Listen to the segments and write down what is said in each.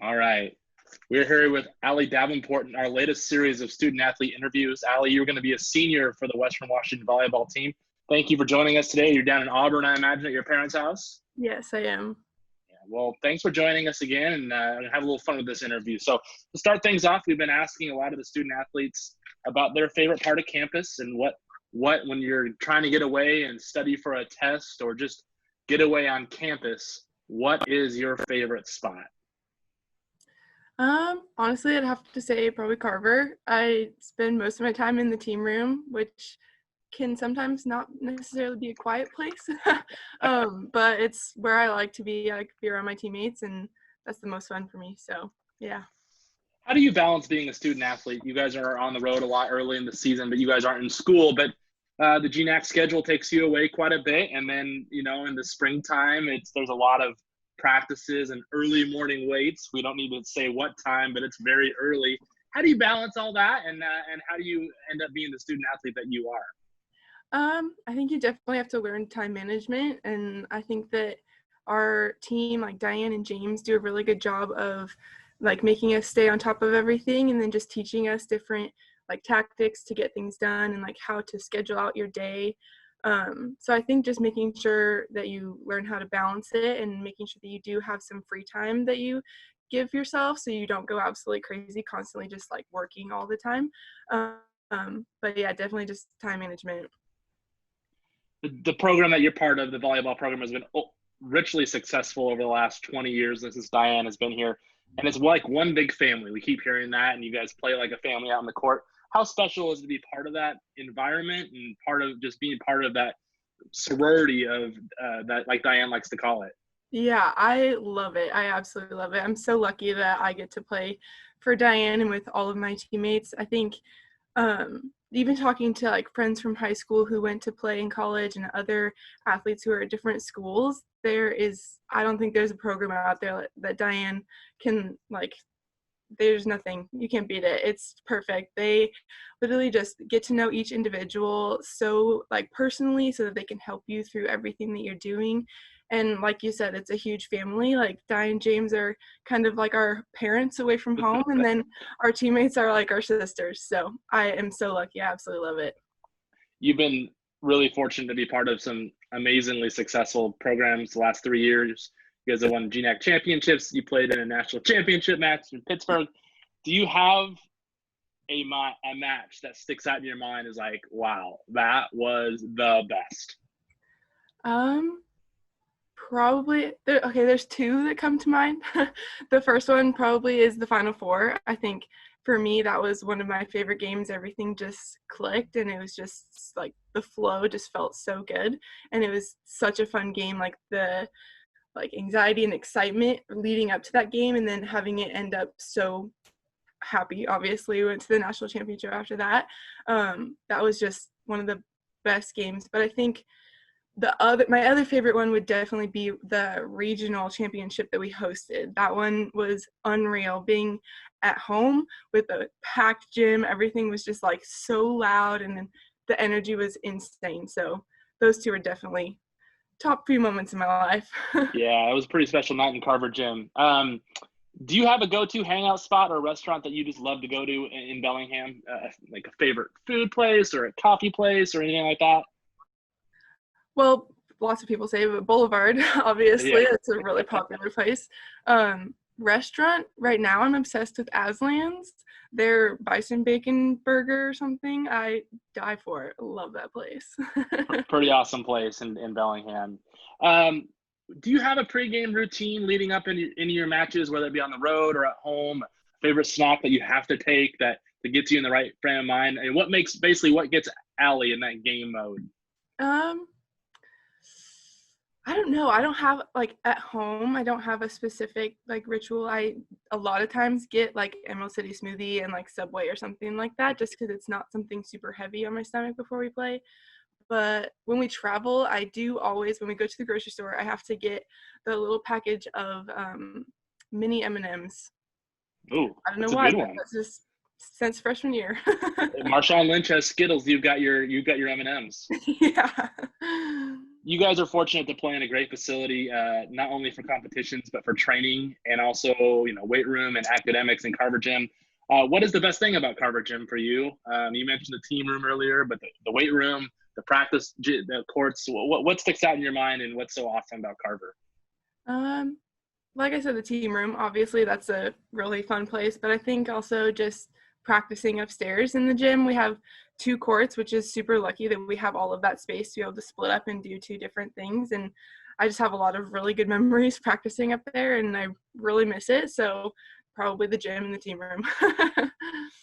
All right. We're here with Allie Davenport in our latest series of student athlete interviews. Allie, you're going to be a senior for the Western Washington volleyball team. Thank you for joining us today. You're down in Auburn, I imagine, at your parents' house. Yes, I am. Yeah, well, thanks for joining us again, and have a little fun with this interview. So to start things off, we've been asking a lot of the student athletes about their favorite part of campus and what when you're trying to get away and study for a test or just get away on campus, what is your favorite spot? Honestly, I'd have to say probably Carver. I spend most of my time in the team room, which can sometimes not necessarily be a quiet place. But it's where I like to be. I like to be around my teammates, and that's the most fun for me. So, yeah. How do you balance being a student athlete? You guys are on the road a lot early in the season, but you guys aren't in school. But the GNAC schedule takes you away quite a bit, and then in the springtime, there's a lot of practices and early morning weights. We don't need to say what time, but it's very early. How do you balance all that, and how do you end up being the student athlete that you are? I think you definitely have to learn time management, and I think that our team, like Diane and James, do a really good job of like making us stay on top of everything, and then just teaching us different like tactics to get things done and like how to schedule out your day. So I think just making sure that you learn how to balance it and making sure that you do have some free time that you give yourself so you don't go absolutely crazy constantly just like working all the time. But yeah, definitely just time management. The program that you're part of, the volleyball program, has been richly successful over the last 20 years since Diane has been here. And it's like one big family. We keep hearing that, and you guys play like a family out on the court. How special is it to be part of that environment and part of just being part of that sorority of that, like Diane likes to call it? Yeah, I love it. I absolutely love it. I'm so lucky that I get to play for Diane and with all of my teammates. I think even talking to like friends from high school who went to play in college and other athletes who are at different schools, I don't think there's a program out there that Diane can like, there's nothing, you can't beat it. It's perfect. They literally just get to know each individual so like personally so that they can help you through everything that you're doing. And like you said, it's a huge family. Like Diane and James are kind of like our parents away from home, and then our teammates are like our sisters. So I am so lucky. I absolutely love it. You've been really fortunate to be part of some amazingly successful programs the last 3 years. You guys have won GNAC championships. You played in a national championship match in Pittsburgh. Do you have a match that sticks out in your mind as like, wow, that was the best? Probably there's two that come to mind. The first one probably is the Final Four. I think for me that was one of my favorite games. Everything just clicked, and it was just like the flow just felt so good, and it was such a fun game. Like the anxiety and excitement leading up to that game, and then having it end up so happy. Obviously, we went to the national championship after that. That was just one of the best games. But I think my other favorite one would definitely be the regional championship that we hosted. That one was unreal. Being at home with a packed gym, everything was just like so loud, and then the energy was insane. So those two are definitely top few moments in my life. Yeah, it was a pretty special night in Carver Gym. Do you have a go-to hangout spot or a restaurant that you just love to go to in Bellingham? Like a favorite food place or a coffee place or anything like that? Well, lots of people say Boulevard, obviously. Yeah. It's a really popular place. Restaurant, right now I'm obsessed with Aslan's. Their bison bacon burger or something, I die for it. Love that place. Pretty awesome place in Bellingham. Do you have a pregame routine leading up into your matches, whether it be on the road or at home? Favorite snack that you have to take that gets you in the right frame of mind? And what gets Allie in that game mode? I don't know. I don't have like at home. I don't have a specific like ritual. I a lot of times get like Emerald City smoothie and like Subway or something like that, just because it's not something super heavy on my stomach before we play. But when we travel, I do always, when we go to the grocery store, I have to get the little package of mini M&Ms. Ooh, I don't that's know a why, good but one. that's just since freshman year. Marshawn Lynch has Skittles. You've got your M&Ms. Yeah. you guys are fortunate to play in a great facility, not only for competitions, but for training and also, weight room and academics in Carver Gym. What is the best thing about Carver Gym for you? You mentioned the team room earlier, but the weight room, the practice, the courts, what sticks out in your mind and what's so awesome about Carver? Like I said, the team room, obviously that's a really fun place, but I think also just practicing upstairs in the gym. We have 2 courts, which is super lucky that we have all of that space to be able to split up and do 2 different things. And I just have a lot of really good memories practicing up there, and I really miss it. So probably the gym and the team room.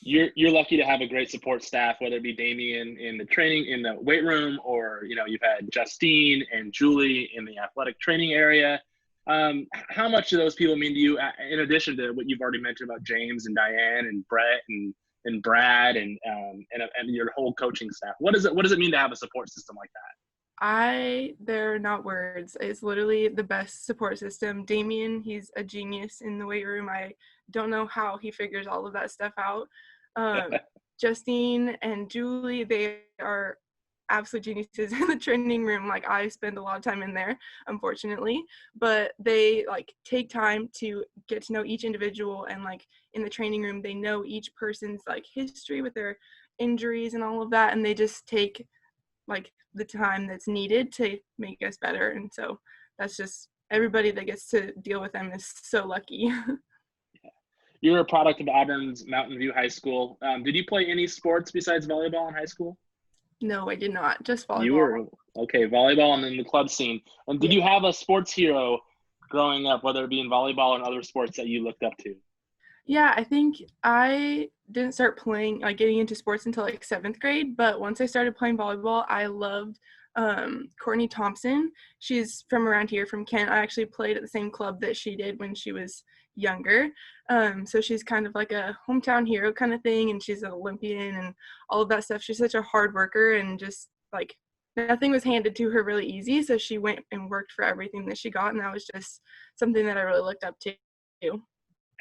You're lucky to have a great support staff, whether it be Damien in the training, in the weight room, or, you've had Justine and Julie in the athletic training area. How much do those people mean to you, in addition to what you've already mentioned about James and Diane and Brett and Brad and your whole coaching staff? What does it mean to have a support system like that? They're not words. It's literally the best support system. Damien, he's a genius in the weight room. I don't know how he figures all of that stuff out. Justine and Julie, they are absolute geniuses in the training room. Like, I spend a lot of time in there, unfortunately, but they take time to get to know each individual, and in the training room they know each person's history with their injuries and all of that, and they just take the time that's needed to make us better. And so that's just, everybody that gets to deal with them is so lucky. You're a product of Auburn's Mountain View High School. Did you play any sports besides volleyball in high school? No, I did not. Just volleyball. You were okay, volleyball and then the club scene. And did you have a sports hero growing up, whether it be in volleyball or other sports that you looked up to? Yeah, I think I didn't start playing, getting into sports until 7th grade. But once I started playing volleyball, I loved Courtney Thompson. She's from around here, from Kent. I actually played at the same club that she did when she was younger. So she's kind of like a hometown hero kind of thing, and she's an Olympian and all of that stuff. She's such a hard worker, and just nothing was handed to her really easy. So she went and worked for everything that she got, and that was just something that I really looked up to.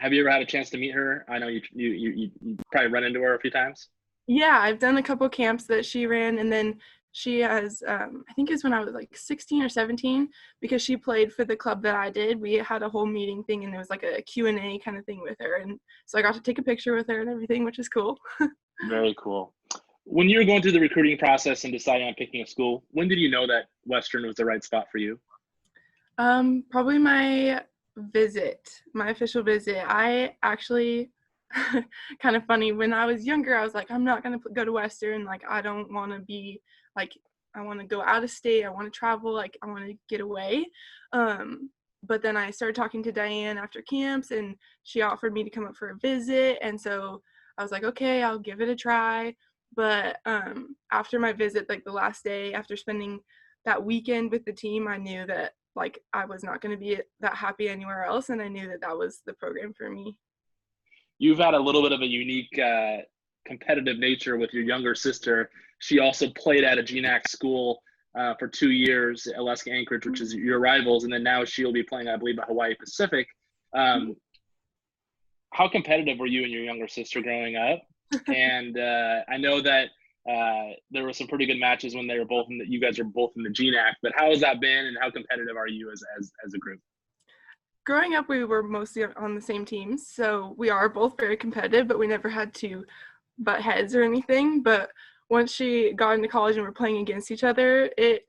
Have you ever had a chance to meet her? I know you probably run into her a few times. Yeah, I've done a couple camps that she ran, and then she has, I think it was when I was 16 or 17, because she played for the club that I did. We had a whole meeting thing, and it was a Q&A kind of thing with her. And so I got to take a picture with her and everything, which is cool. Very cool. When you were going through the recruiting process and deciding on picking a school, when did you know that Western was the right spot for you? Probably my official visit. I actually, kind of funny, when I was younger, I was I'm not going to go to Western. I don't want to be I want to go out of state. I want to travel. I want to get away. But then I started talking to Diane after camps, and she offered me to come up for a visit. And so I was okay, I'll give it a try. But after my visit, the last day, after spending that weekend with the team, I knew that I was not going to be that happy anywhere else, and I knew that that was the program for me. You've had a little bit of a unique competitive nature with your younger sister. She also played at a GNAC school for 2 years, Alaska Anchorage, which is your rivals, and then now she'll be playing, I believe, at Hawaii Pacific. How competitive were you and your younger sister growing up? And I know that there were some pretty good matches when they were both you guys are both in the GNAC, but how has that been, and how competitive are you as a group? Growing up, we were mostly on the same teams, so we are both very competitive, but we never had to butt heads or anything. But once she got into college and we're playing against each other, it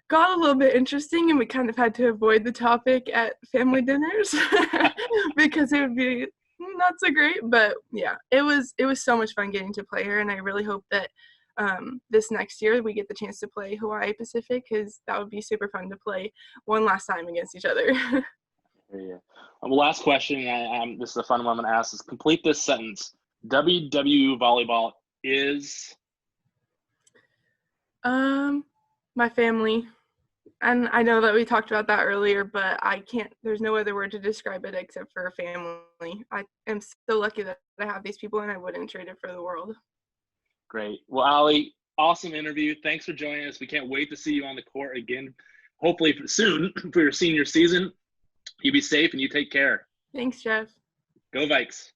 got a little bit interesting, and we kind of had to avoid the topic at family dinners because it would be not so great. But yeah, it was so much fun getting to play her, and I really hope that this next year we get the chance to play Hawaii Pacific, because that would be super fun to play one last time against each other. Yeah. Last question, this is a fun one I'm going to ask, is complete this sentence. WWU Volleyball is? My family. And I know that we talked about that earlier, but there's no other word to describe it except for family. I am so lucky that I have these people, and I wouldn't trade it for the world. Great. Well, Allie, awesome interview. Thanks for joining us. We can't wait to see you on the court again, hopefully soon for your senior season. You be safe and you take care. Thanks, Jeff. Go Vikes.